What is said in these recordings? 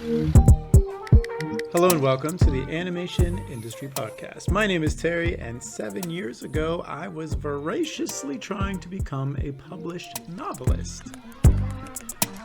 Hello and welcome to the Animation Industry Podcast. My name is Terry, and 7 years ago, I was voraciously trying to become a published novelist.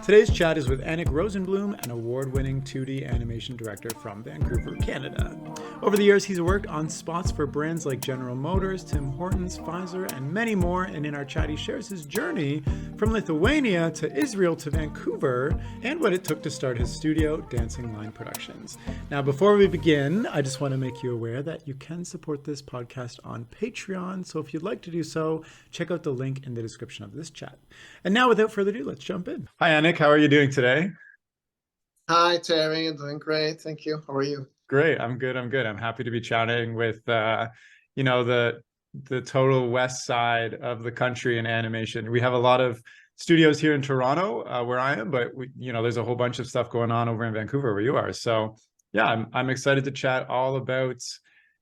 Today's chat is with Anik Rosenblum, an award-winning 2D animation director from Vancouver, Canada. Over the years, he's worked on spots for brands like General Motors, Tim Hortons, Pfizer, and many more, and in our chat, he shares his journey from Lithuania to Israel to Vancouver, and what it took to start his studio, Dancing Line Productions. Now, before we begin, I just want to make you aware that you can support this podcast on Patreon, so if you'd like to do so, check out the link in the description of this chat. And now, without further ado, let's jump in. Hi, Anik. How are you doing today? Hi, Terry. Doing great. Thank you. How are you? Great. I'm good. I'm happy to be chatting with, the total west side of the country in animation. We have a lot of studios here in Toronto, where I am, but there's a whole bunch of stuff going on over in Vancouver where you are. So yeah, I'm excited to chat all about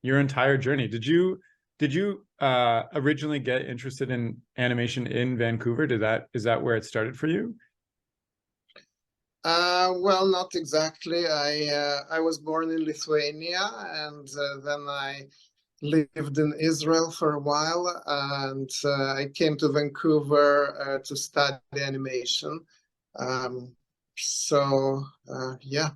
your entire journey. Did you originally get interested in animation in Vancouver? Is that where it started for you? Well, not exactly. I was born in Lithuania, and then I lived in Israel for a while, and I came to Vancouver to study animation. Yeah,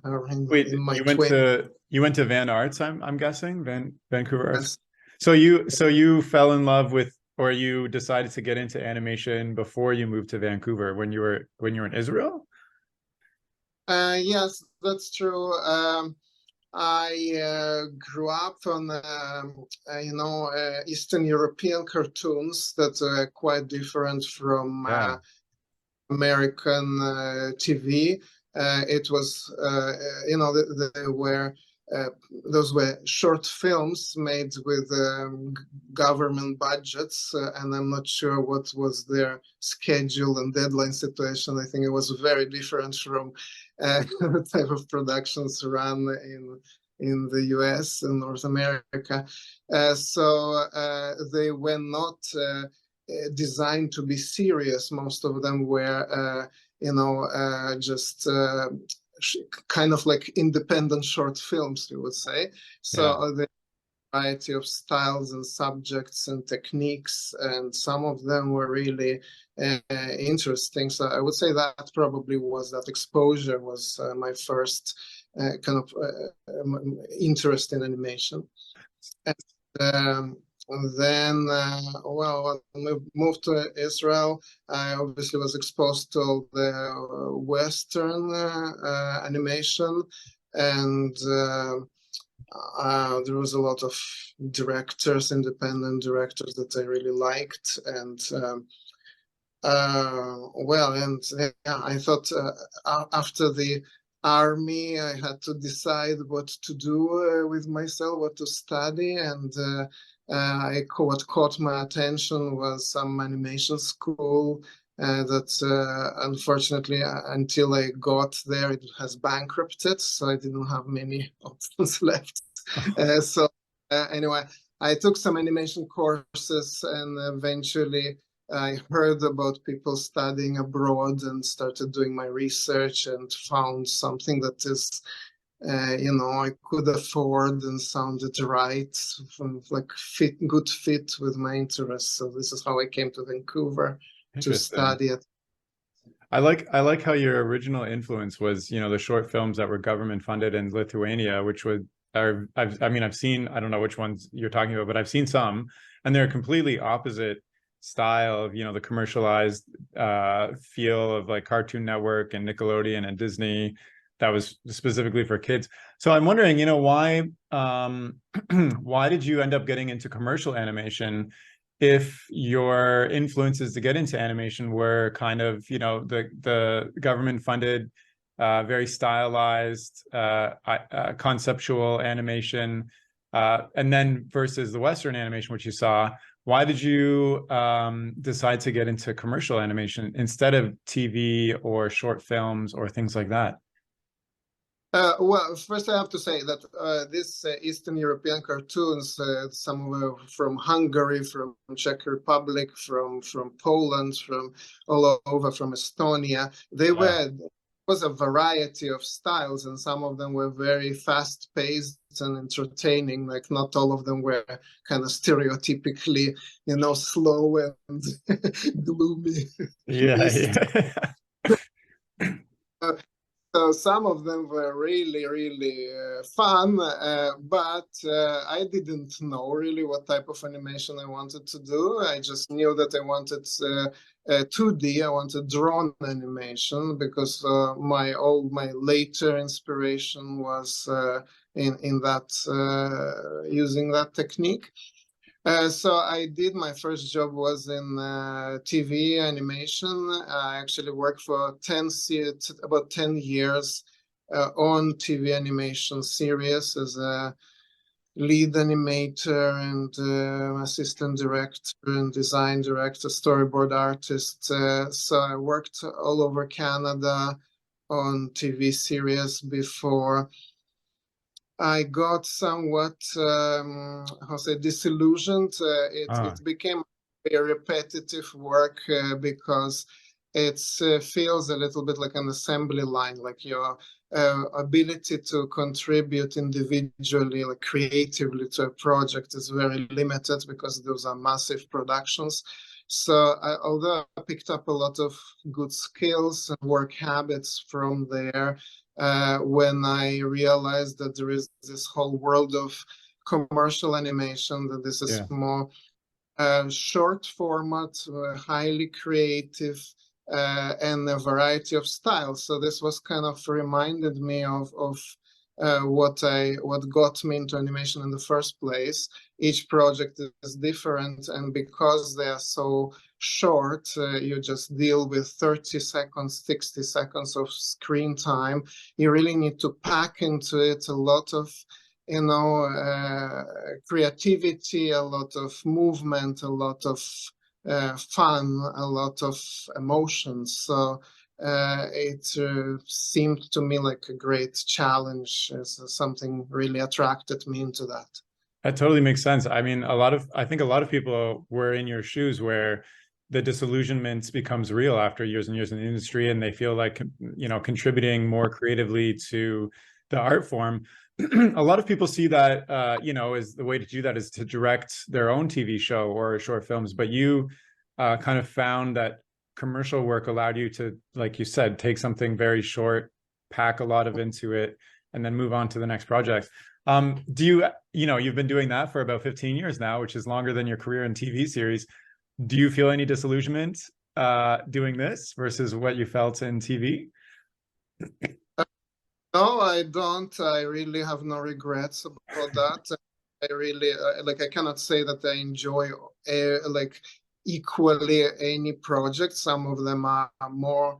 Wait, in my 20s. you went to Van Arts, I'm guessing, Vancouver Arts. So you fell in love with, or you decided to get into animation before you moved to Vancouver when you were in Israel? Yes, that's true. I grew up on, Eastern European cartoons that are quite different from American TV. It was, they were those were short films made with government budgets, and I'm not sure what was their schedule and deadline situation. I think it was very different from the type of productions run in the US and North America. They were not designed to be serious. Most of them were, just kind of like independent short films, you would say. So the variety of styles and subjects and techniques, and some of them were really interesting. So I would say that probably was that exposure was my first kind of interest in animation. And then, when we moved to Israel, I obviously was exposed to all the Western animation, and there was a lot of independent directors that I really liked, and I thought after the army, I had to decide what to do with myself, what to study, and what caught my attention was some animation school that unfortunately, until I got there, it has bankrupted, so I didn't have many options left. Anyway, I took some animation courses, and eventually I heard about people studying abroad and started doing my research and found something that is, I could afford and sounded right, like good fit with my interests. So this is how I came to Vancouver to study it. I like how your original influence was, the short films that were government funded in Lithuania, which I've seen, I don't know which ones you're talking about, but I've seen some, and they're completely opposite style of, the commercialized feel of like Cartoon Network and Nickelodeon and Disney that was specifically for kids. So I'm wondering, why did you end up getting into commercial animation if your influences to get into animation were kind of, the government funded, very stylized, conceptual animation, and then versus the Western animation, which you saw? Why did you decide to get into commercial animation instead of TV or short films or things like that? Well, first I have to say that these Eastern European cartoons, some were from Hungary, from Czech Republic, from Poland, from all over, from Estonia. They were was a variety of styles, and some of them were very fast-paced and entertaining. Like not all of them were kind of stereotypically, slow and gloomy. Yeah, yeah. So some of them were really, really fun, but I didn't know really what type of animation I wanted to do. I just knew that I wanted 2D. I wanted drawn animation because my later inspiration was in that using that technique. So I did, my first job was in TV animation. I actually worked for about 10 years on TV animation series as a lead animator and assistant director and design director, storyboard artist. So I worked all over Canada on TV series before I got somewhat, disillusioned. Ah, It became a repetitive work because it feels a little bit like an assembly line, like your ability to contribute individually, like creatively to a project is very limited because those are massive productions. So although I picked up a lot of good skills and work habits from there, when I realized that there is this whole world of commercial animation, that this is yeah. more short format, highly creative, and a variety of styles. So this was kind of reminded me of what got me into animation in the first place. Each project is different, and because they are so short, you just deal with 30 seconds, 60 seconds of screen time. You really need to pack into it a lot of creativity, a lot of movement, a lot of fun, a lot of emotions. So it seemed to me like a great challenge, as something really attracted me into that. That totally makes sense. I mean, I think a lot of people were in your shoes where the disillusionment becomes real after years and years in the industry, and they feel like, contributing more creatively to the art form. A lot of people see that, is the way to do that is to direct their own TV show or short films. But you kind of found that commercial work allowed you to, like you said, take something very short, pack a lot of into it, and then move on to the next project. Do you've been doing that for about 15 years now, which is longer than your career in TV series. Do you feel any disillusionment doing this versus what you felt in TV? No, I don't. I really have no regrets about that. I really I cannot say that I enjoy like equally any project. Some of them are more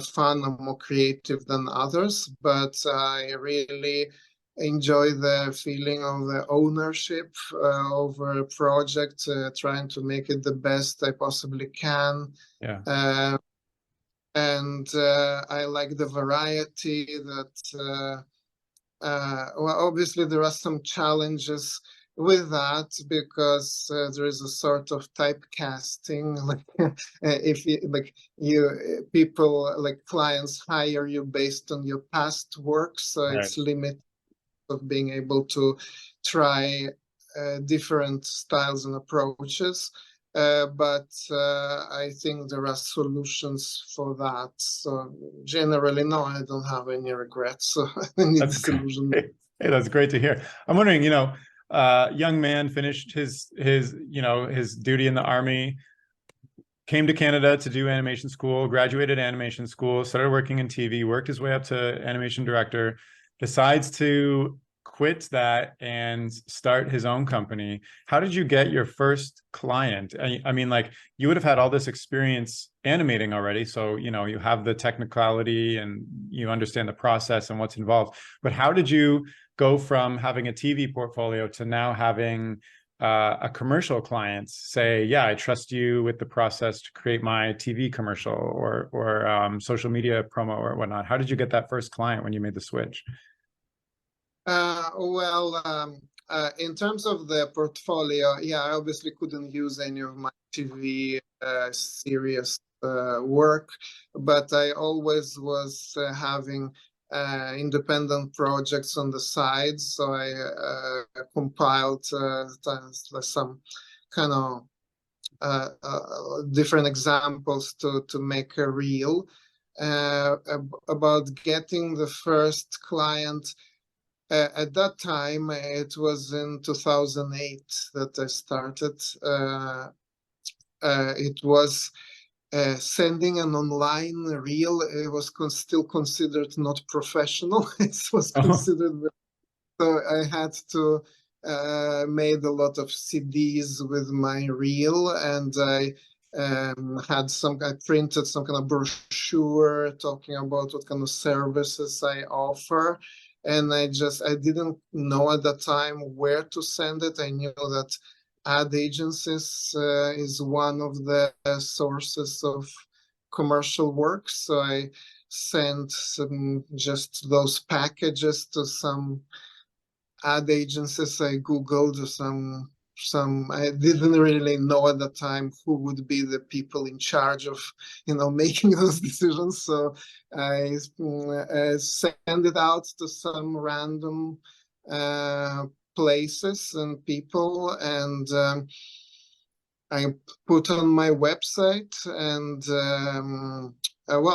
fun and more creative than others, but I really enjoy the feeling of the ownership over a project, trying to make it the best I possibly can. Yeah. Uh, and I like the variety that well, obviously there are some challenges with that because there is a sort of typecasting. Like if you like you people like clients hire you based on your past work, so Right. it's limited of being able to try different styles and approaches. But I think there are solutions for that. So generally, no, I don't have any regrets, any That's great. disillusionment. Hey, that's great to hear. I'm wondering, young man finished his duty in the army, came to Canada to do animation school, graduated animation school, started working in TV, worked his way up to animation director, decides to quit that and start his own company. How did you get your first client? I mean, like you would have had all this experience animating already, so you have the technicality and you understand the process and what's involved. But how did you go from having a TV portfolio to now having a commercial client say, yeah, I trust you with the process to create my TV commercial or social media promo or whatnot? How did you get that first client when you made the switch? In terms of the portfolio, yeah, I obviously couldn't use any of my TV series work, but I always was having independent projects on the side. So I compiled some kind of different examples to make a reel about getting the first client. At that time, it was in 2008 that I started. It was sending an online reel. It was still considered not professional. It was considered. So I had to made a lot of CDs with my reel, and I I printed some kind of brochure talking about what kind of services I offer. And I didn't know at that time where to send it. I knew that ad agencies is one of the sources of commercial work. So I sent just those packages to some ad agencies. I Googled some I didn't really know at the time who would be the people in charge of making those decisions. So I sent it out to some random places and people, and I put on my website, and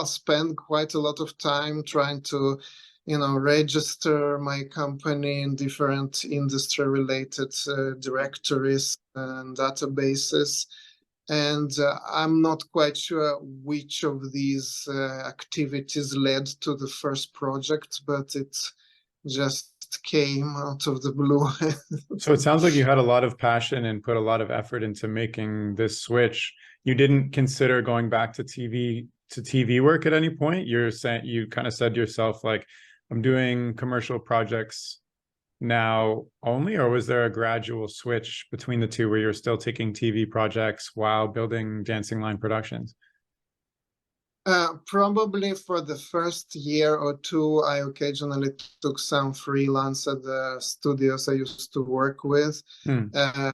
spend quite a lot of time trying to register my company in different industry related directories and databases. And I'm not quite sure which of these activities led to the first project, but it just came out of the blue. So it sounds like you had a lot of passion and put a lot of effort into making this switch. You didn't consider going back to TV work at any point? You're saying, you kind of said to yourself, like, I'm doing commercial projects now only, or was there a gradual switch between the two where you're still taking TV projects while building Dancing Line Productions? Probably for the first year or two, I occasionally took some freelance at the studios I used to work with. That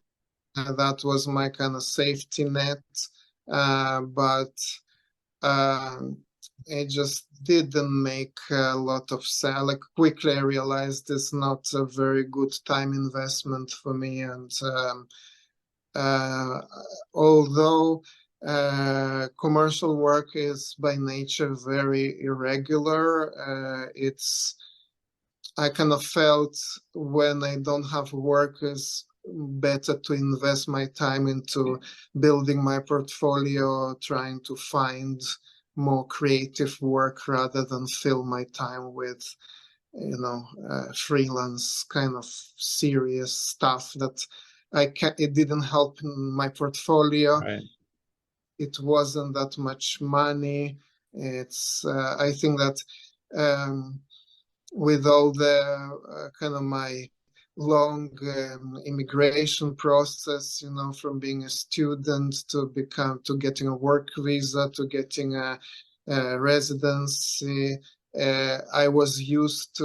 was my kind of safety net. But it just didn't make a lot of sense. Like, quickly I realized it's not a very good time investment for me. And although commercial work is by nature very irregular, I kind of felt when I don't have work, it's better to invest my time into building my portfolio, trying to find more creative work rather than fill my time with freelance kind of serious stuff that it didn't help in my portfolio. Right. It wasn't that much money. I think that with all the kind of my long immigration process, from being a student to getting a work visa to getting a residency, I was used to,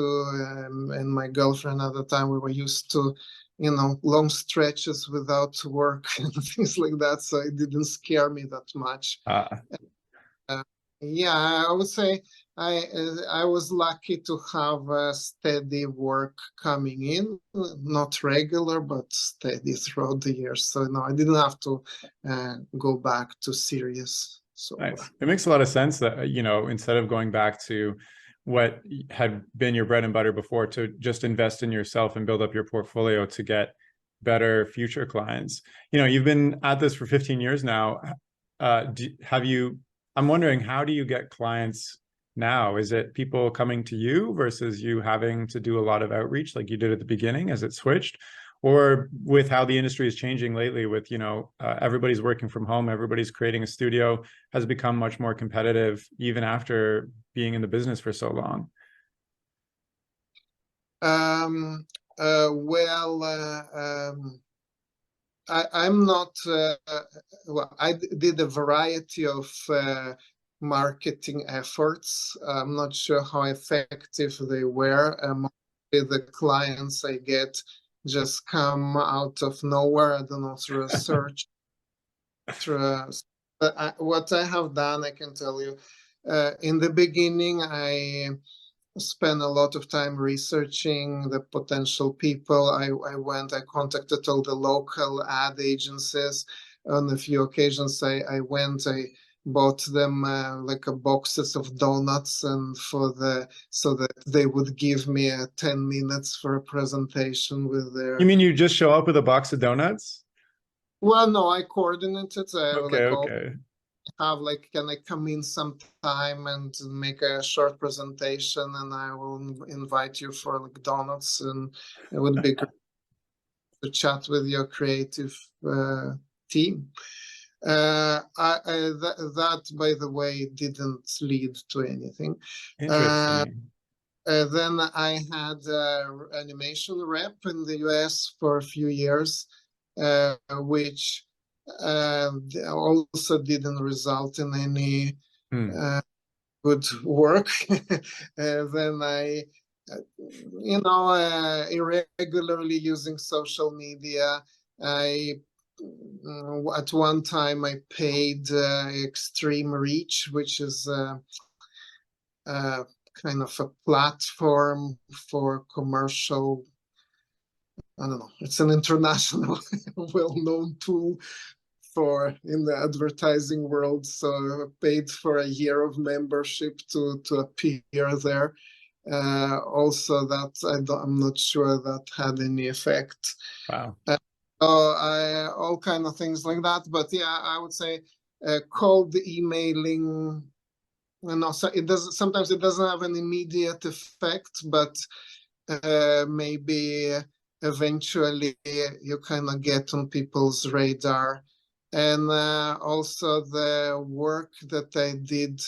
and my girlfriend at the time, we were used to, long stretches without work and things like that. So it didn't scare me that much. Yeah, I would say I was lucky to have a steady work coming in, not regular, but steady throughout the years. So no, I didn't have to go back to serious. So nice. It makes a lot of sense that, instead of going back to what had been your bread and butter before, to just invest in yourself and build up your portfolio to get better future clients. You've been at this for 15 years now. I'm wondering, how do you get clients now? Is it people coming to you versus you having to do a lot of outreach like you did at the beginning as it switched? Or with how the industry is changing lately with, everybody's working from home, everybody's creating a studio, has become much more competitive even after being in the business for so long? I'm not, I did a variety of marketing efforts. I'm not sure how effective they were. The clients I get just come out of nowhere. I don't know, through a search, through what I have done, I can tell you. In the beginning, I spent a lot of time researching the potential people. I contacted all the local ad agencies. On a few occasions, I bought them like a boxes of donuts, and so that they would give me 10 minutes for a presentation with You their. mean you just show up with a box of donuts? Well, no, I coordinated. Okay, Like all okay. have like, can I come in sometime and make a short presentation, and I will invite you for like donuts, and it would be great to chat with your creative team. That, by the way, didn't lead to anything. Uh, Interesting. then I had animation rep in the US for a few years, which also didn't result in any Hmm. good work. Then uh, irregularly using social media. I at one time I paid Extreme Reach, which is kind of a platform for commercial. I don't know. It's an international, well-known tool for in the advertising world. So I paid for a year of membership to appear there. Also, that I'm not sure that had any effect. Wow. All kind of things like that. But yeah, I would say cold emailing. So it does sometimes it doesn't have an immediate effect, but maybe eventually you kind of get on people's radar. And also the work that I did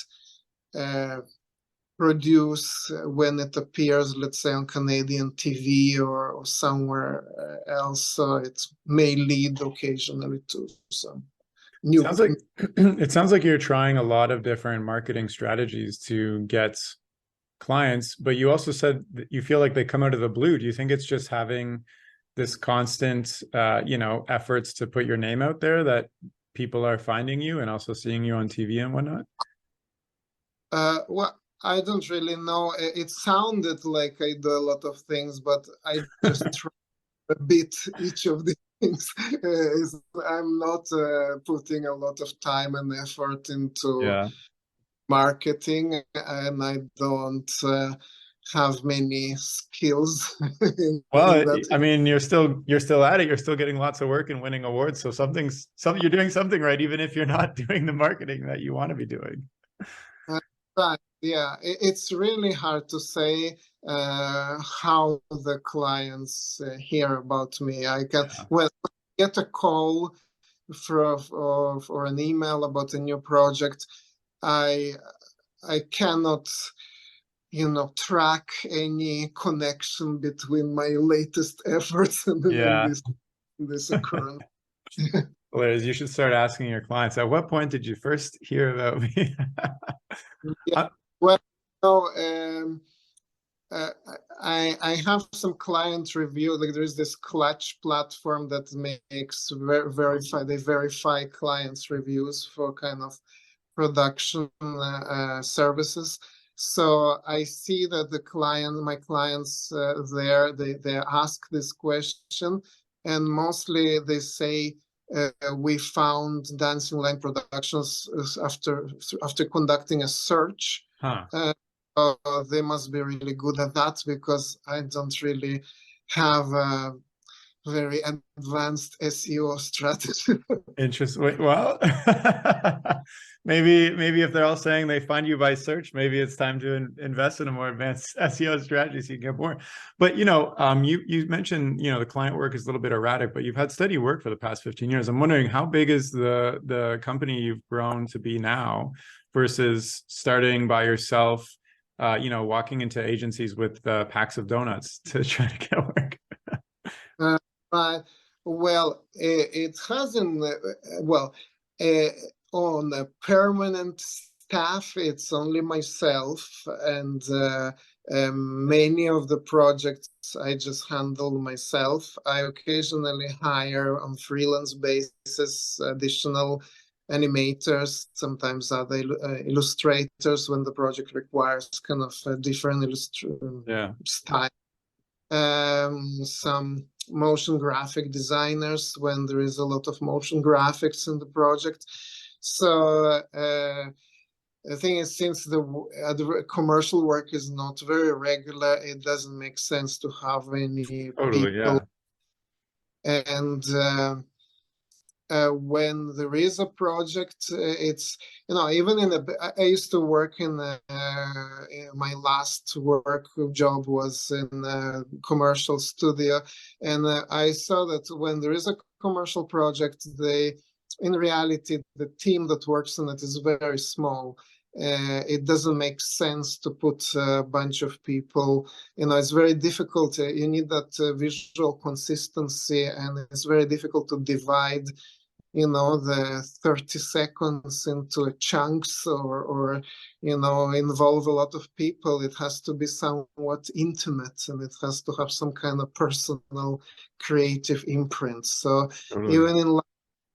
produce when it appears, let's say, on Canadian TV or somewhere else. So it may lead occasionally to some new. Sounds like it sounds like you're trying a lot of different marketing strategies to get clients, but you also said that you feel like they come out of the blue. Do you think it's just having this constant, efforts to put your name out there that people are finding you and also seeing you on TV and whatnot? Well, I don't really know. It sounded like I do a lot of things, but I just try a bit each of the things. I'm not putting a lot of time and effort into Yeah. marketing, and I don't have many skills in Well, that. I mean, you're still at it. You're still getting lots of work and winning awards. So you're doing something right, even if you're not doing the marketing that you want to be doing. Right. Yeah, it's really hard to say how the clients hear about me. I can Well, get a call or an email about a new project. I I cannot, track any connection between my latest efforts and Yeah. this occurrence. Liz, you should start asking your clients, at what point did you first hear about me? Yeah. Uh, Well, no, uh, I have some client review. Like there is this Clutch platform that makes they verify clients' reviews for kind of production services. So I see that my clients there, they ask this question, and mostly they say we found Dancing Line Productions after conducting a search. huh. Uh, they must be really good at that because I don't really have a very advanced SEO strategy. Interesting. Well, maybe if they're all saying they find you by search, maybe it's time to invest in a more advanced SEO strategy so you can get more. But you mentioned the client work is a little bit erratic, but you've had steady work for the past 15 years. I'm wondering how big is the company you've grown to be now versus starting by yourself, walking into agencies with packs of donuts to try to get work. But well, it hasn't. Well, uh, on a permanent staff, it's only myself, and many of the projects I just handle myself. I occasionally hire on freelance basis additional animators, sometimes other illustrators when the project requires kind of a different style. Some motion graphic designers when there is a lot of motion graphics in the project. So the thing is, since the commercial work is not very regular, it doesn't make sense to have any Totally, people. yeah. And when there is a project, it's, even I used to work in my last work job was in a commercial studio, and I saw that when there is a commercial project, in reality, the team that works on it is very small. It doesn't make sense to put a bunch of people. It's very difficult. You need that visual consistency, and it's very difficult to divide the 30 seconds into chunks or involve a lot of people. It has to be somewhat intimate, and it has to have some kind of personal creative imprint. So Totally. even in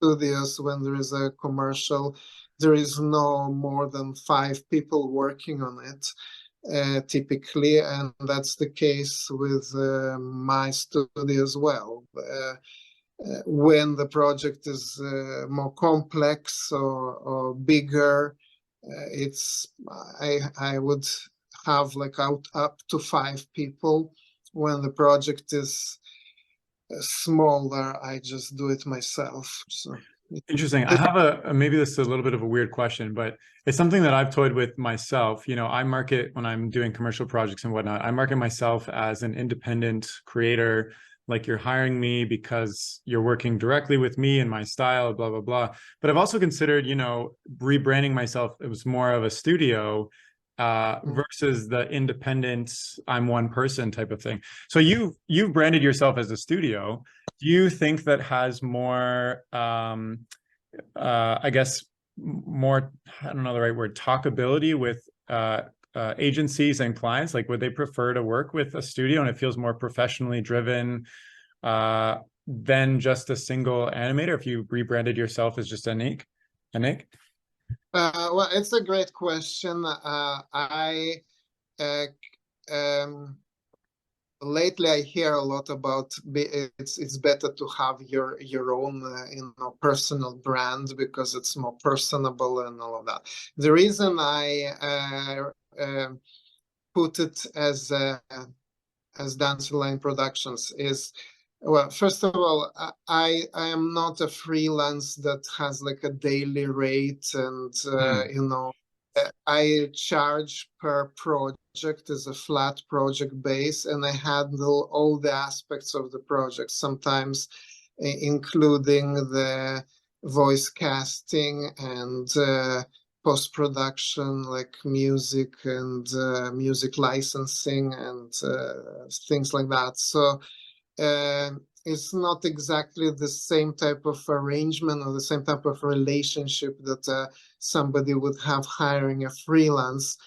studios, when there is a commercial, there is no more than 5 people working on it typically, and that's the case with my studio as well. When the project is more complex or bigger, I would have like up to 5 people. When the project is smaller, I just do it myself. So Interesting. I have maybe this is a little bit of a weird question, but it's something that I've toyed with myself. I market when I'm doing commercial projects and whatnot, I market myself as an independent creator. Like, you're hiring me because you're working directly with me and my style, blah, blah, blah. But I've also considered, rebranding myself. It was more of a studio versus the independent, I'm one person type of thing. So you've branded yourself as a studio. Do you think that has more, I guess, more, I don't know the right word, talkability with agencies and clients? Like, would they prefer to work with a studio and it feels more professionally driven than just a single animator if you rebranded yourself as just Anik? Well, it's a great question. Lately I hear a lot about it's better to have your own personal brand because it's more personable and all of that. The reason I put it as Dance Line Productions is, well, first of all, I am not a freelance that has like a daily rate, and I charge per project as a flat project base, and I handle all the aspects of the project, sometimes including the voice casting and post-production, like music and music licensing and things like that. So it's not exactly the same type of arrangement or the same type of relationship that somebody would have hiring a freelance.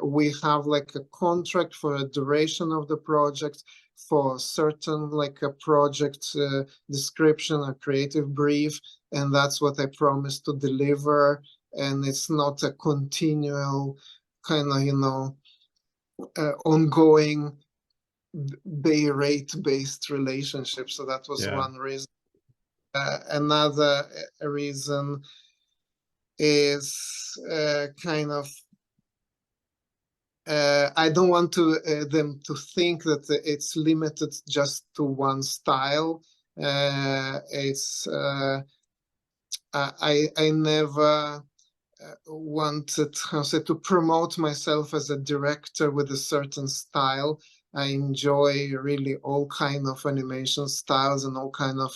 We have like a contract for a duration of the project, for certain like a project description, a creative brief, and that's what I promise to deliver. And it's not a continual kind of ongoing day rate based relationship. So that was one reason. Another reason is kind of I don't want them to think that it's limited just to one style. It's I never wanted to promote myself as a director with a certain style. I enjoy really all kind of animation styles and all kind of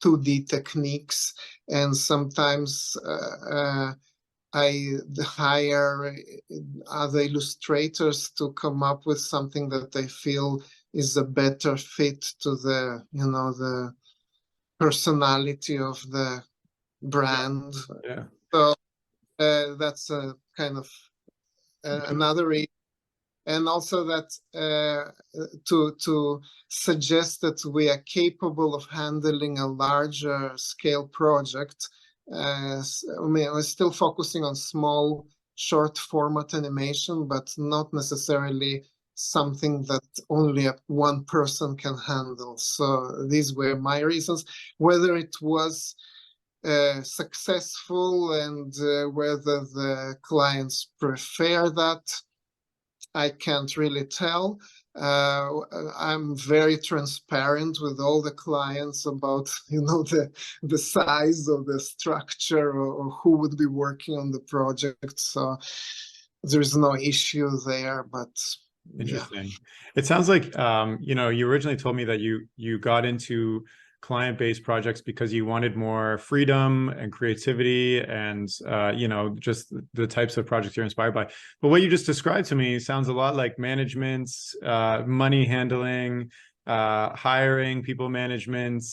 2D techniques, and sometimes I hire other illustrators to come up with something that they feel is a better fit to the the personality of the brand. So that's a kind of another reason. And also that to suggest that we are capable of handling a larger scale project, I mean, I was still focusing on small, short format animation, but not necessarily something that only one person can handle. So these were my reasons. Whether it was successful and whether the clients prefer that, I can't really tell. I'm very transparent with all the clients about, the size of the structure, or who would be working on the project. So there is no issue there. But yeah. Interesting. It sounds like you originally told me that you got into client-based projects because you wanted more freedom and creativity and just the types of projects you're inspired by. But what you just described to me sounds a lot like management, money handling, hiring, people management,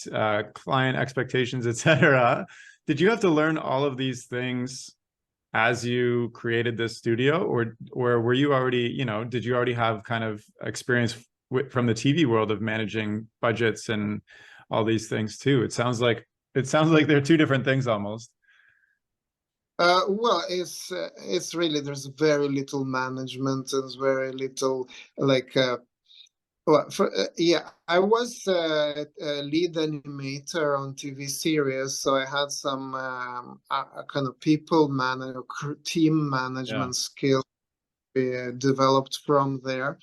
client expectations, etc. Did you have to learn all of these things as you created this studio, or were you already, did you already have kind of experience from the TV world of managing budgets and all these things too? It sounds like they're two different things almost. Well, it's really, there's very little management. There's very little, like, well, yeah, I was a lead animator on TV series, so I had some kind of team Yeah. management skills developed from there.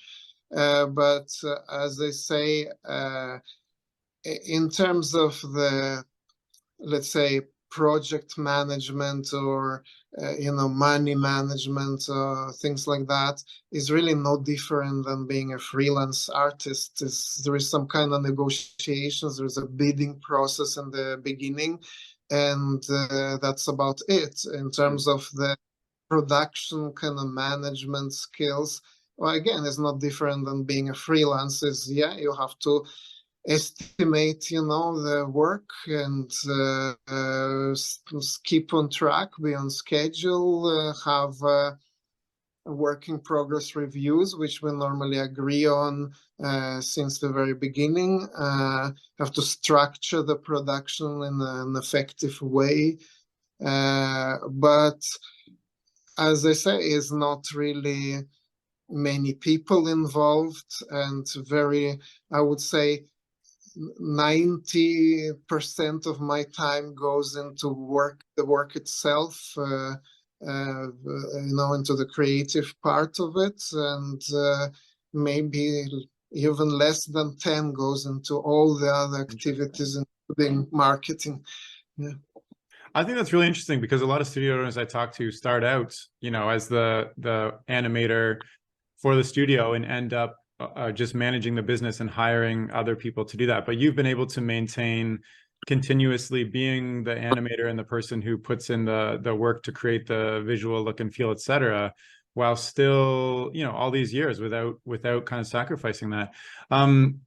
But as I say, in terms of the, let's say, project management, or money management, things like that, is really no different than being a freelance artist. There is some kind of negotiations, there's a bidding process in the beginning, and that's about it. In terms of the production kind of management skills, well, again, it's not different than being a freelance. Yeah, you have to estimate, the work, and keep on track, be on schedule, have work in progress reviews, which we normally agree on since the very beginning. Have to structure the production in an effective way. But as I say, is not really many people involved, and I would say, 90% of my time goes into the work itself, into the creative part of it, and maybe even less than 10 goes into all the other activities, including marketing. Yeah. I think that's really interesting because a lot of studio owners I talk to start out, as the animator for the studio and end up just managing the business and hiring other people to do that. But you've been able to maintain continuously being the animator and the person who puts in the work to create the visual look and feel, etc., while still, all these years without kind of sacrificing that,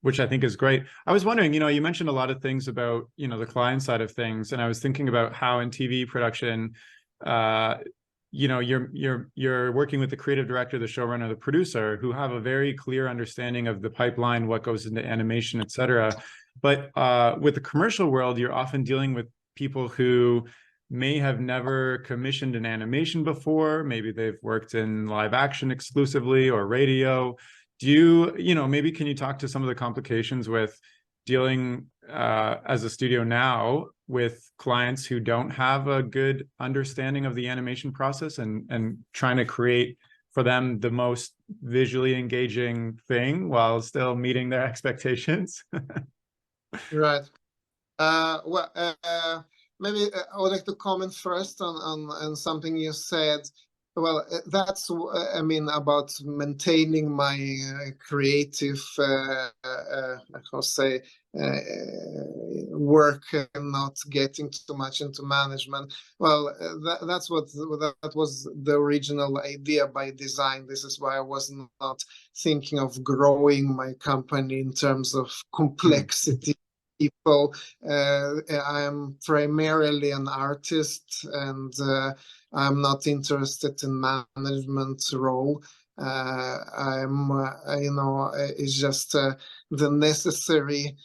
which I think is great. I was wondering, you mentioned a lot of things about, the client side of things, and I was thinking about how in TV production, you're working with the creative director, the showrunner, the producer, who have a very clear understanding of the pipeline, what goes into animation, etc. But with the commercial world, you're often dealing with people who may have never commissioned an animation before. Maybe they've worked in live action exclusively or radio. Maybe can you talk to some of the complications with dealing as a studio now with clients who don't have a good understanding of the animation process, and trying to create for them the most visually engaging thing while still meeting their expectations? Right. Maybe I would like to comment first on something you said. Well, that's, about maintaining my creative, how say, work, and not getting too much into management. Well, that was the original idea by design. This is why I was not thinking of growing my company in terms of complexity. People, I am primarily an artist, and I'm not interested in management role. It's just the necessary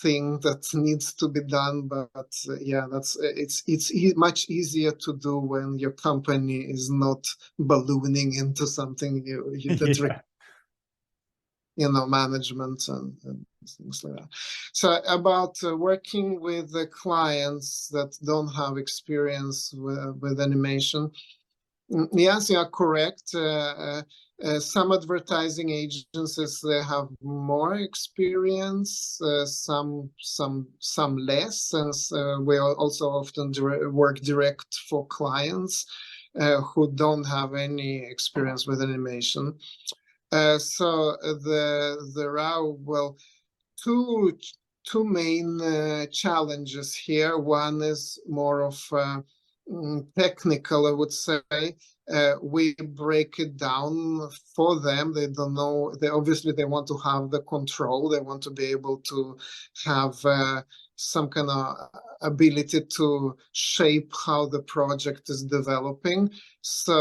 thing that needs to be done. But yeah, it's much easier to do when your company is not ballooning into something that management and things like that. So about working with the clients that don't have experience with animation. Yes, you are correct. Some advertising agencies, they have more experience, some less, and we also often work direct for clients who don't have any experience with animation. So there are two main challenges here. One is more of technical, I would say. We break it down for them. They don't know. They want to have the control. They want to be able to have some kind of ability to shape how the project is developing. So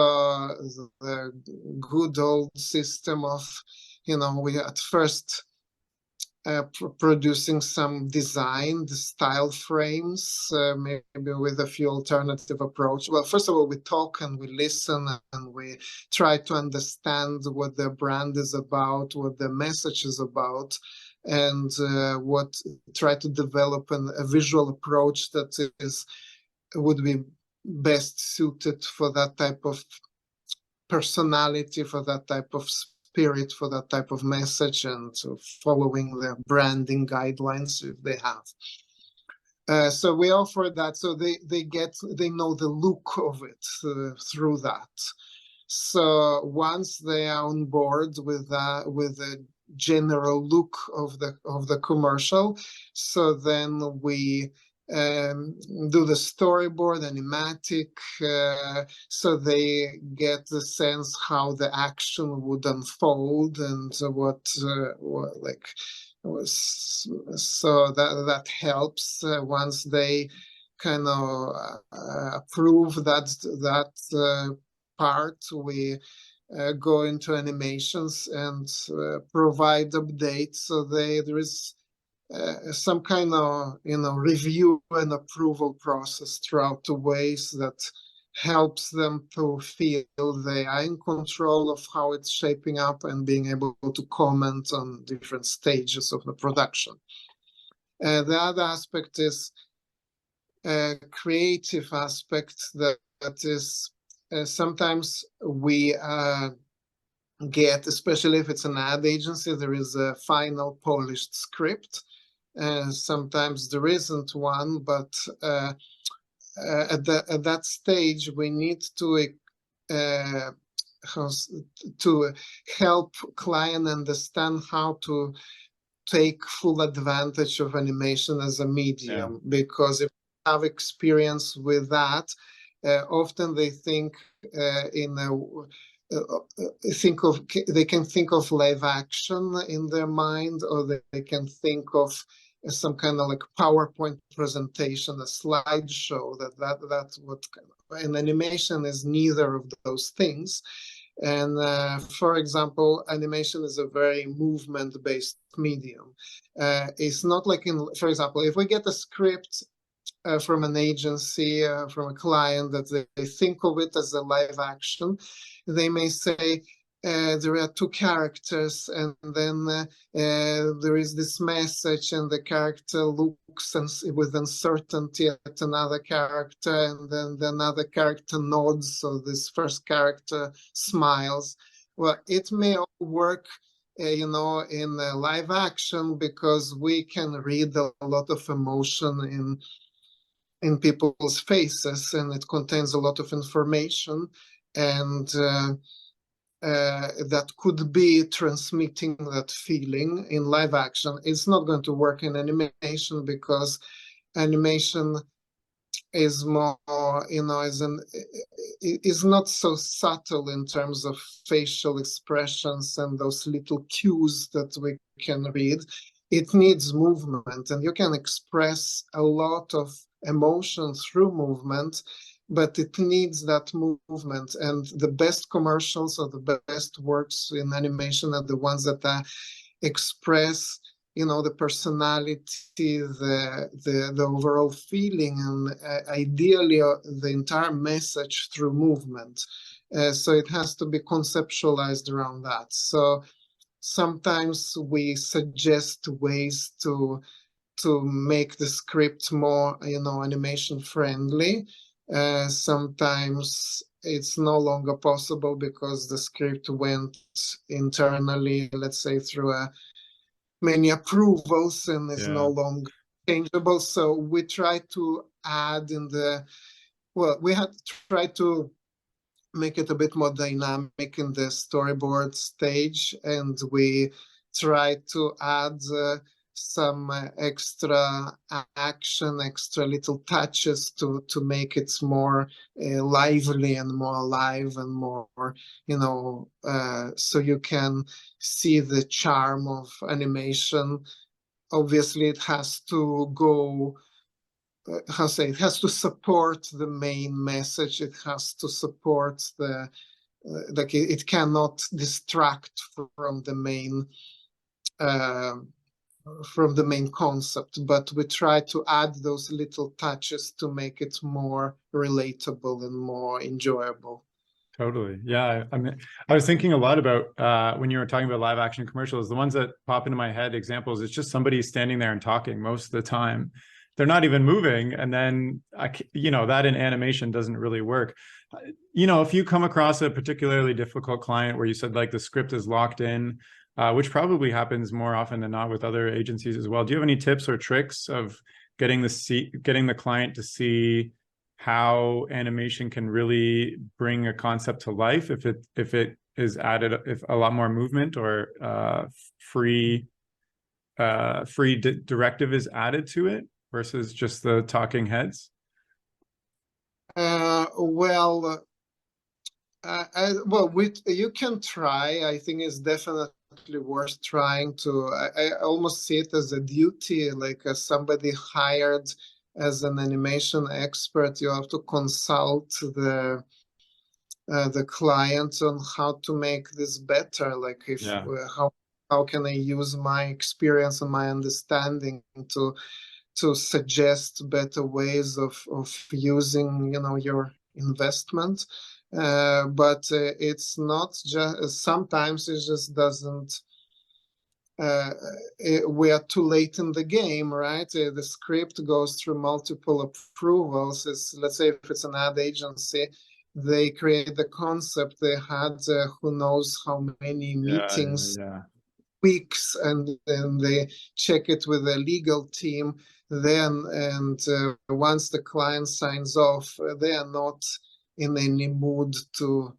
the good old system of, we at first producing some designed style frames, maybe with a few alternative approach. Well, first of all, we talk and we listen and we try to understand what the brand is about, what the message is about, and try to develop a visual approach that would be best suited for that type of personality, for that type of spirit, for that type of message, and following the branding guidelines if they have. So we offer that, so they know the look of it through that. So once they are on board with the general look of the commercial, so then we do the storyboard, animatic, so they get the sense how the action would unfold and so that helps. Once they kind of approve that part, we go into animations and provide updates. So there is some kind of review and approval process throughout the ways that helps them to feel they are in control of how it's shaping up and being able to comment on different stages of the production. The other aspect is a creative aspect that is sometimes we get, especially if it's an ad agency, there is a final polished script. Sometimes there isn't one, but at that stage we need to help client understand how to take full advantage of animation as a medium. Because if they have experience with that, often they think they can think of live action in their mind, or they can think of some kind of like PowerPoint presentation, a slideshow. That's what and animation is neither of those things. And for example, animation is a very movement-based medium. It's not like for example, if we get a script from an agency, from a client, that they think of it as a live action, they may say there are two characters, and then there is this message, and the character looks with uncertainty at another character, and then another character nods, so this first character smiles. Well, it may all work in live action, because we can read a lot of emotion in people's faces, and it contains a lot of information, and that could be transmitting that feeling in live action. It's not going to work in animation, because animation is more, is not so subtle in terms of facial expressions and those little cues that we can read. It needs movement, and you can express a lot of emotion through movement, but it needs that movement. And the best commercials or the best works in animation are the ones that express the personality, the overall feeling, and ideally the entire message through movement. So it has to be conceptualized around that. So sometimes we suggest ways to make the script more, animation friendly. Sometimes it's no longer possible because the script went internally, let's say, through many approvals and is no longer changeable. So we try to add we had tried to make it a bit more dynamic in the storyboard stage, and we try to add some extra action, extra little touches to make it more lively and more alive and more, so you can see the charm of animation. Obviously, it has to go, it has to support the main message. It has to support it cannot distract from the main concept, but we try to add those little touches to make it more relatable and more enjoyable. Totally. Yeah. I mean, I was thinking a lot about when you were talking about live action commercials, the ones that pop into my head, examples, it's just somebody standing there and talking most of the time. They're not even moving. And then, that in animation doesn't really work. If you come across a particularly difficult client where you said like the script is locked in, which probably happens more often than not with other agencies as well. Do you have any tips or tricks of getting the client to see how animation can really bring a concept to life if it is added, if a lot more movement or free directive is added to it versus just the talking heads? You can try. I think it's definitely worth trying to. I almost see it as a duty, like as somebody hired as an animation expert. You have to consult the client on how to make this better. Like how can I use my experience and my understanding to suggest better ways of using your investment. But it's not just, sometimes it just doesn't, we are too late in the game, right? The script goes through multiple approvals. Let's say if it's an ad agency, they create the concept, they had who knows how many meetings, weeks, and then they check it with the legal team. And once the client signs off, they are not in any mood to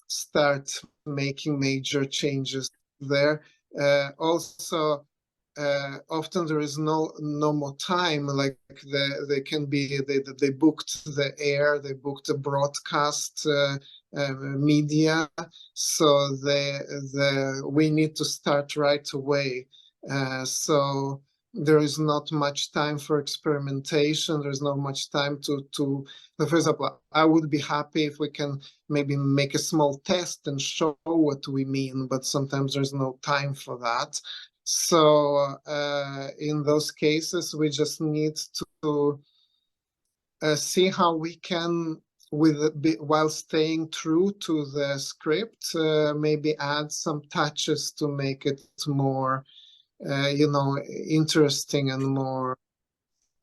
start making major changes there. Also, often there is no more time. Like they booked the air, they booked the broadcast media, so we need to start right away. So there is not much time for experimentation. There's not much time to for example, I would be happy if we can maybe make a small test and show what we mean, but sometimes there's no time for that. So in those cases, we just need to see how we can, while staying true to the script, maybe add some touches to make it more interesting and more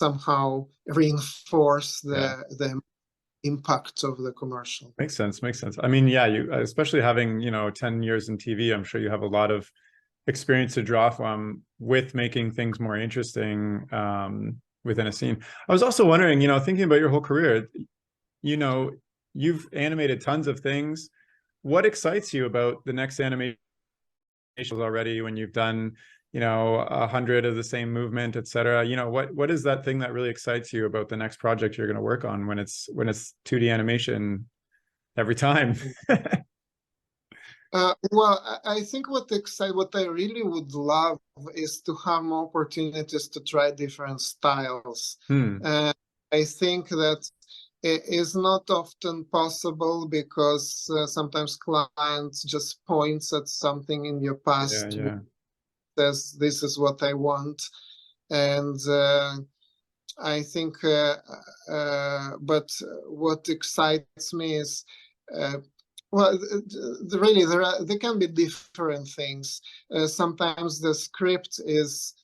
somehow reinforce the impact of the commercial. Makes sense. I mean, yeah, you, especially having 10 years in TV, I'm sure you have a lot of experience to draw from with making things more interesting within a scene. I was also wondering, thinking about your whole career, you've animated tons of things. What excites you about the next animation already when you've done 100 of the same movement, etc.? What is that thing that really excites you about the next project you're going to work on when it's 2D animation every time? I think what I really would love is to have more opportunities to try different styles. I think that it is not often possible because sometimes clients just points at something in your past says, this is what I want. And I think, but what excites me is, well, really, there can be different things. Sometimes the script is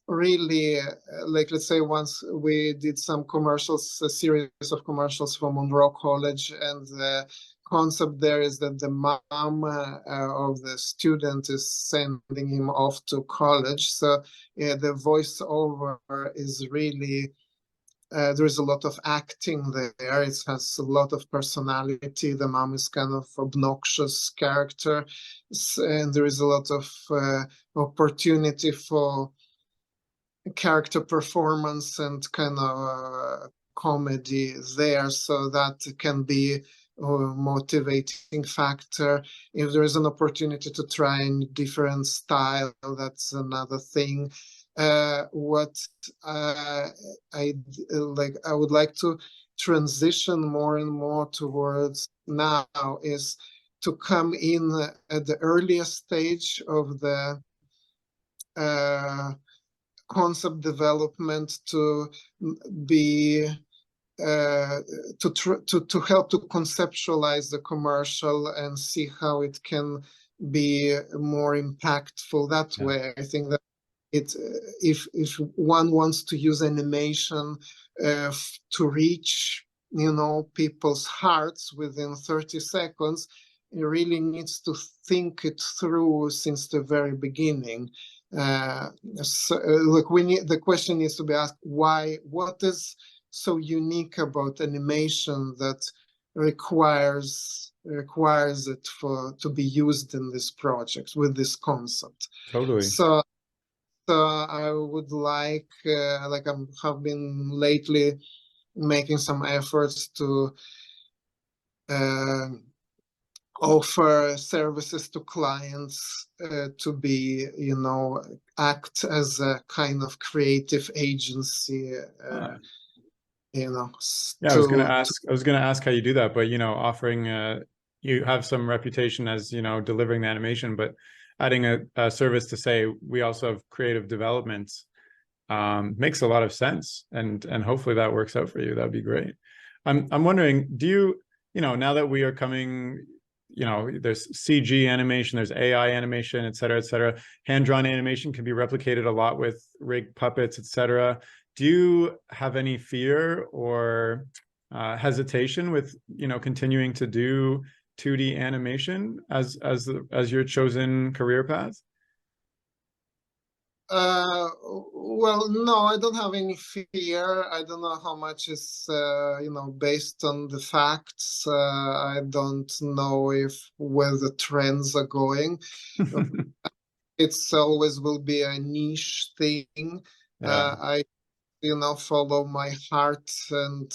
really, like, let's say once we did some commercials, a series of commercials for Monroe College, and the concept there is that the mom of the student is sending him off to college. So the voiceover is really, there's a lot of acting there. It has a lot of personality. The mom is kind of obnoxious character, and there is a lot of opportunity for character performance and kind of comedy there. So that can be a motivating factor. If there is an opportunity to try a different style, that's another thing. What I would like to transition more and more towards now is to come in at the earliest stage of the concept development, to be to help to conceptualize the commercial and see how it can be more impactful that way. I think that if one wants to use animation to reach, people's hearts within 30 seconds, it really needs to think it through since the very beginning. Look, the question needs to be asked: why? What is so unique about animation that requires it to be used in this project with this concept? Totally. So I would like I have been lately making some efforts to offer services to clients to be, act as a kind of creative agency. Yeah, I was gonna ask how you do that, but offering you have some reputation as delivering the animation, but adding a service to say we also have creative development makes a lot of sense, and hopefully that works out for you. That'd be great. I'm wondering, do you now that we are coming, there's CG animation, there's AI animation, et cetera, hand-drawn animation can be replicated a lot with rig puppets, et cetera. Do you have any fear or hesitation with continuing to do 2D animation as your chosen career path? Well, no, I don't have any fear. I don't know how much is based on the facts. I don't know where the trends are going. It's always will be a niche thing. I follow my heart and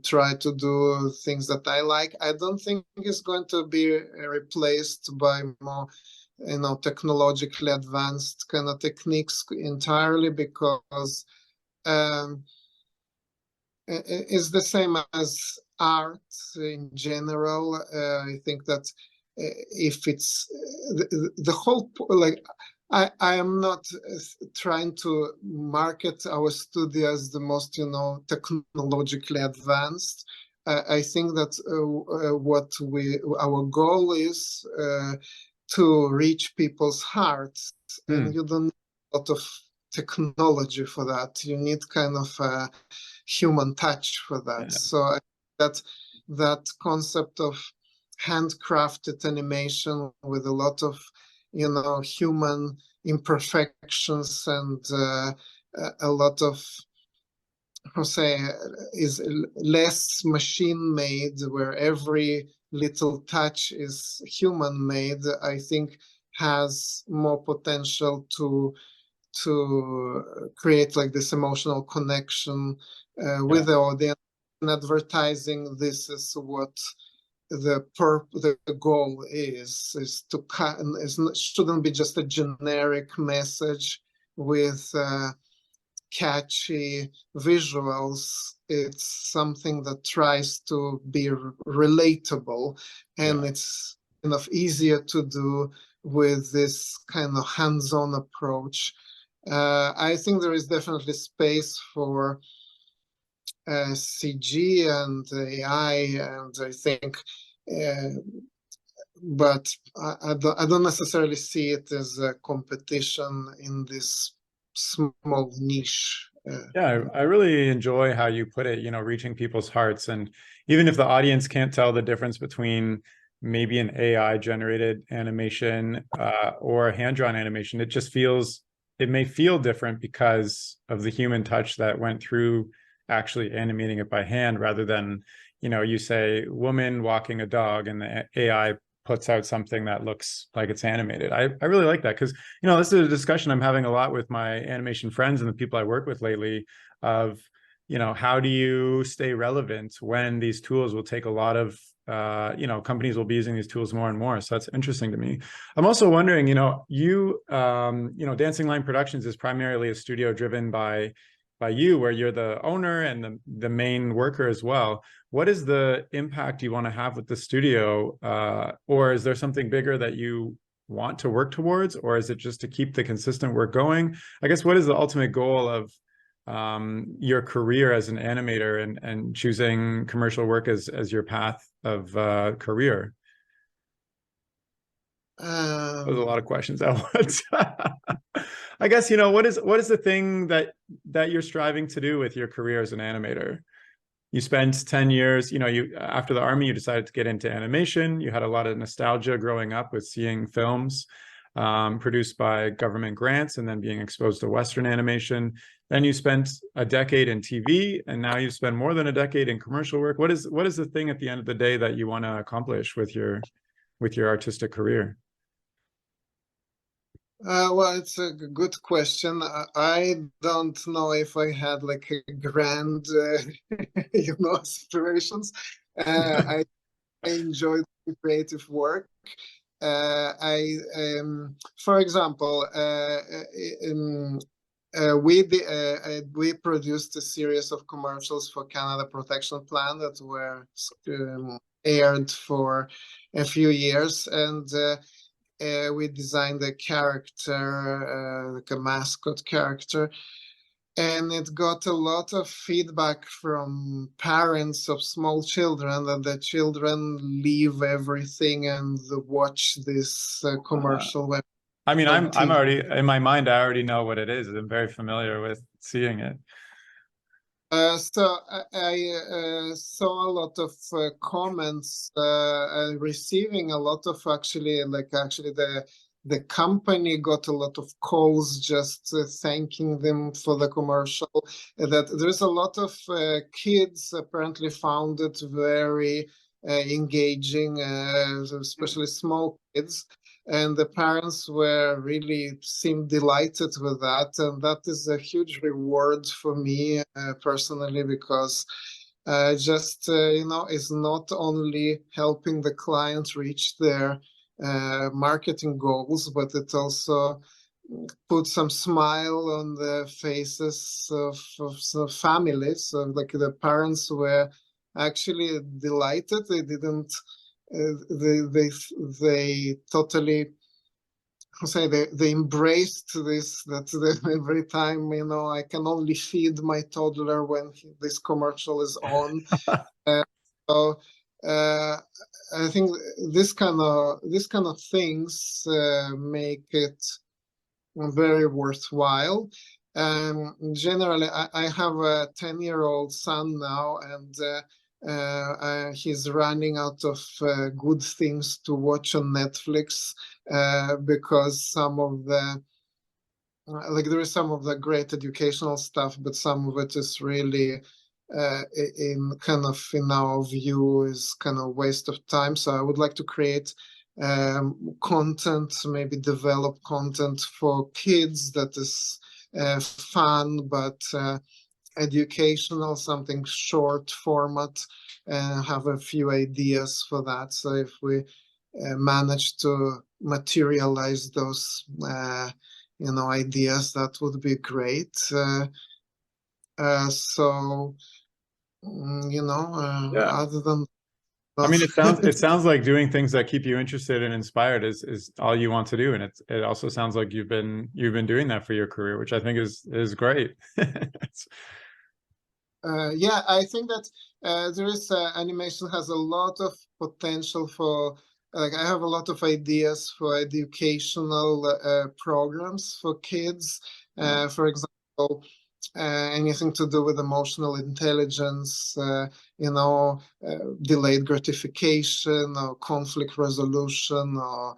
try to do things that I like. I don't think it's going to be replaced by more technologically advanced kind of techniques entirely, because it's the same as art in general. I think that if it's the whole, like, I am not trying to market our studio as the most, technologically advanced. I think that what our goal is to reach people's hearts, and you don't need a lot of technology for that. You need kind of a human touch for that. So that concept of handcrafted animation with a lot of human imperfections and a lot of, is less machine made, where every little touch is human made, I think has more potential to create like this emotional connection with the audience. In advertising, this is what the goal is to it shouldn't be just a generic message with catchy visuals. It's something that tries to be relatable, and it's enough easier to do with this kind of hands-on approach. I think there is definitely space for CG and AI, and I think, but I don't necessarily see it as a competition in this small niche. Yeah, I really enjoy how you put it, reaching people's hearts. And even if the audience can't tell the difference between maybe an AI generated animation or a hand-drawn animation, it may feel different because of the human touch that went through actually animating it by hand rather than, you say woman walking a dog and the AI puts out something that looks like it's animated. I really like that because, this is a discussion I'm having a lot with my animation friends and the people I work with lately of, how do you stay relevant when these tools will take a lot of, companies will be using these tools more and more. So that's interesting to me. I'm also wondering, Dancing Line Productions is primarily a studio driven by you, where you're the owner and the main worker as well. What is the impact you want to have with the studio? Or is there something bigger that you want to work towards? Or is it just to keep the consistent work going? I guess, what is the ultimate goal of your career as an animator and choosing commercial work as your path of career? There's a lot of questions at once. I guess, what is the thing that you're striving to do with your career as an animator? You spent 10 years, you after the army, you decided to get into animation. You had a lot of nostalgia growing up with seeing films produced by government grants and then being exposed to Western animation. Then you spent a decade in TV, and now you spend more than a decade in commercial work. What is the thing at the end of the day that you want to accomplish with your artistic career? Well, it's a good question. I don't know if I had like a grand, aspirations. I enjoyed creative work. For example, we produced a series of commercials for Canada Protection Plan that were aired for a few years, and we designed a character, like a mascot character, and it got a lot of feedback from parents of small children that the children leave everything and watch this commercial. I mean, I'm already in my mind. I already know what it is. I'm very familiar with seeing it. So I saw a lot of comments, receiving a lot of actually the company got a lot of calls just thanking them for the commercial. That there's a lot of kids apparently found it very engaging, especially small kids. And the parents seemed delighted with that, and that is a huge reward for me personally, because is not only helping the clients reach their marketing goals, but it also put some smile on the faces of families. So like the parents were actually delighted. They didn't they totally say they embraced this, that every time I can only feed my toddler when this commercial is on. So I think this kind of things make it very worthwhile. Generally, I have a 10-year-old son now, and he's running out of good things to watch on Netflix, because some of the there is some of the great educational stuff, but some of it is really in our view is kind of waste of time. So I would like to create content, maybe develop content for kids that is fun but educational, something short format, and have a few ideas for that. So if we manage to materialize those ideas, that would be great. Yeah. Other than I mean, it sounds like doing things that keep you interested and inspired is all you want to do, and it also sounds like you've been doing that for your career, which I think is great. Yeah, I think that there is animation has a lot of potential for, like, I have a lot of ideas for educational programs for kids. For example, anything to do with emotional intelligence, delayed gratification or conflict resolution, or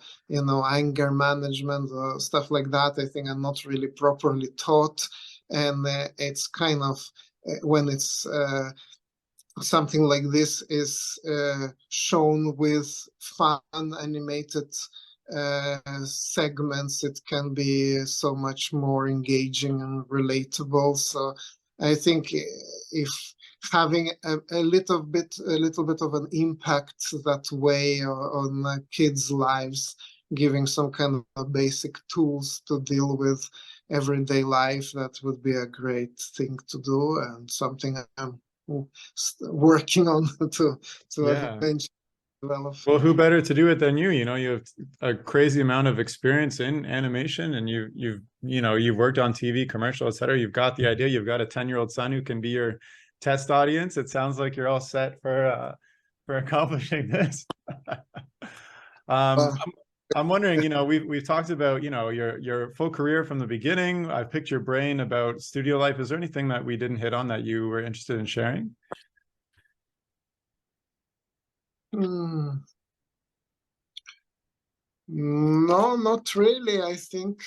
anger management or stuff like that. I think are not really properly taught, and it's kind of when it's something like this is shown with fun animated segments, it can be so much more engaging and relatable. So I think if having a little bit of an impact that way on kids' lives, giving some kind of basic tools to deal with everyday life, that would be a great thing to do, and something I'm working on to Yeah. eventually develop. Well, who better to do it than you? You know, you have a crazy amount of experience in animation, and you've worked on TV, commercial, etc. You've got the idea. You've got a 10-year-old son who can be your test audience. It sounds like you're all set for accomplishing this. Uh, I'm wondering, we've talked about, your full career from the beginning. I've picked your brain about studio life. Is there anything that we didn't hit on that you were interested in sharing? No, not really. I think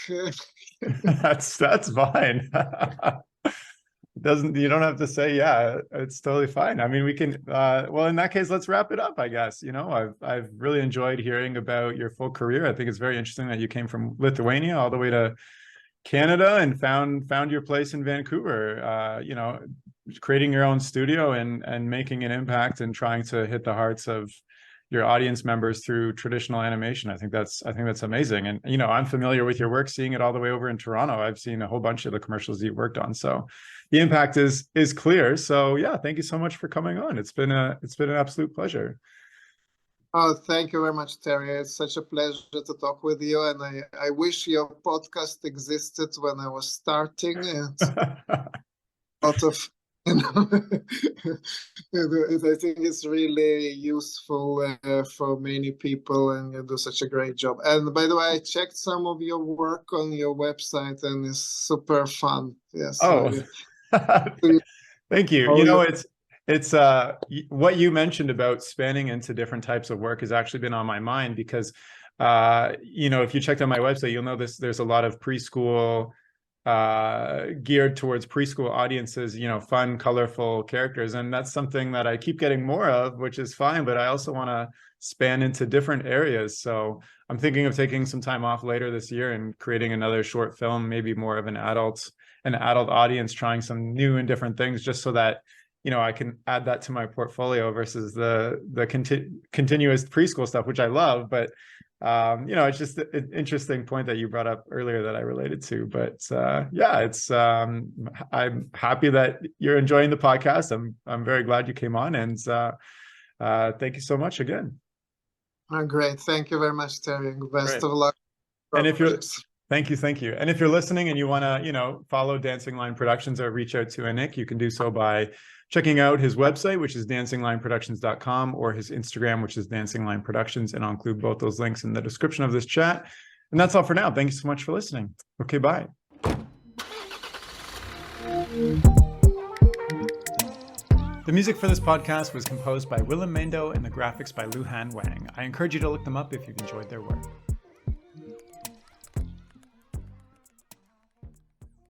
That's fine. You don't have to say, yeah, it's totally fine. I mean, we can well, in that case, let's wrap it up, I guess. I've really enjoyed hearing about your full career. I think it's very interesting that you came from Lithuania all the way to Canada and found your place in Vancouver, creating your own studio and making an impact and trying to hit the hearts of your audience members through traditional animation. I think that's amazing. And I'm familiar with your work, seeing it all the way over in Toronto. I've seen a whole bunch of the commercials you've worked on, so the impact is clear. So yeah, thank you so much for coming on. It's been an absolute pleasure. Oh, thank you very much, Terry. It's such a pleasure to talk with you, and I wish your podcast existed when I was starting. It's a lot of, I think it's really useful for many people, and you do such a great job. And by the way, I checked some of your work on your website, and it's super fun. Yes. Oh, thank you. It's what you mentioned about spanning into different types of work has actually been on my mind because if you checked on my website, you'll know there's a lot of preschool geared towards preschool audiences, fun, colorful characters. And that's something that I keep getting more of, which is fine, but I also want to span into different areas. So I'm thinking of taking some time off later this year and creating another short film, maybe more of an adult audience, trying some new and different things, just so that I can add that to my portfolio versus the continuous preschool stuff, which I love. But it's just an interesting point that you brought up earlier that I related to. But I'm happy that you're enjoying the podcast. I'm very glad you came on, and thank you so much again. Oh, great. Thank you very much, Terry. Best of luck. And thank you. And if you're listening and you want to, follow Dancing Line Productions or reach out to Anik, you can do so by checking out his website, which is dancinglineproductions.com, or his Instagram, which is Dancing Line Productions. And I'll include both those links in the description of this chat. And that's all for now. Thank you so much for listening. Okay, bye. The music for this podcast was composed by Willem Mendo and the graphics by Luhan Wang. I encourage you to look them up if you've enjoyed their work.